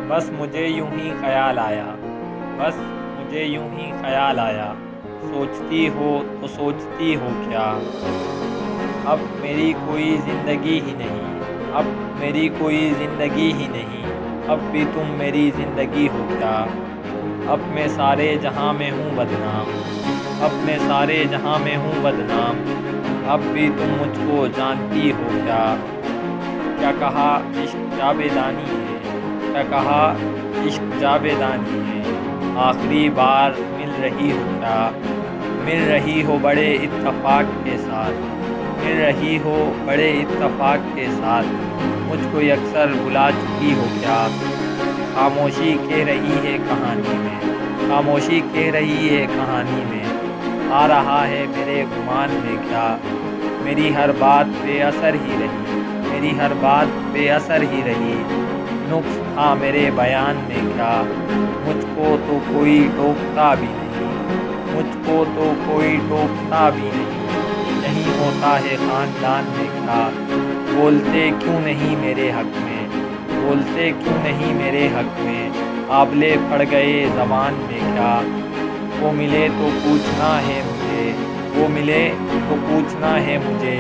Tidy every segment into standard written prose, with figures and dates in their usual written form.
بس مجھے یوں ہی خیال آیا، بس مجھے یوں ہی خیال آیا، سوچتی ہو تو سوچتی ہو کیا؟ اب میری کوئی زندگی ہی نہیں، اب میری کوئی زندگی ہی نہیں، اب بھی تم میری زندگی ہو کیا؟ اب میں سارے جہاں میں ہوں بدنام، اب میں سارے جہاں میں ہوں بدنام، اب بھی تم مجھ کو جانتی ہو کیا؟ کیا کہا عشق جاویدانی ہے، کیا کہا عشق جاویدانی ہے، آخری بار مل رہی ہو کیا؟ مل رہی ہو بڑے اتفاق کے ساتھ، مل رہی ہو بڑے اتفاق کے ساتھ، مجھ کو یکسر بلا چکی ہو کیا؟ خاموشی کہہ رہی ہے کہانی میں، خاموشی کہہ رہی ہے کہانی میں، آ رہا ہے میرے گمان میں کیا؟ میری ہر بات بے اثر ہی رہی، میری ہر بات بے اثر ہی رہی، نقص تھا میرے بیان میں کیا؟ مجھ کو تو کوئی ٹوکتا بھی نہیں، مجھ کو تو کوئی ٹوکتا بھی نہیں، یہیں ہوتا ہے خاندان میں کیا؟ بولتے کیوں نہیں میرے حق میں، بولتے کیوں نہیں میرے حق میں، آبلے پڑ گئے زبان میں کیا؟ وہ ملے تو پوچھنا ہے مجھے، وہ ملے تو پوچھنا ہے مجھے،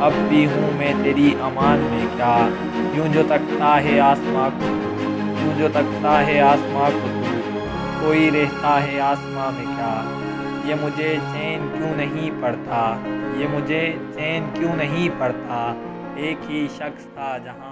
اب بھی ہوں میں تیری امان میں کیا؟ یوں جو تکتا ہے آسماں کو تو، یوں جو تکتا ہے آسماں کو تو، کوئی رہتا ہے آسماں میں کیا؟ یہ مجھے چین کیوں نہیں پڑتا، یہ مجھے چین کیوں نہیں پڑتا، ایک ہی شخص تھا جہاں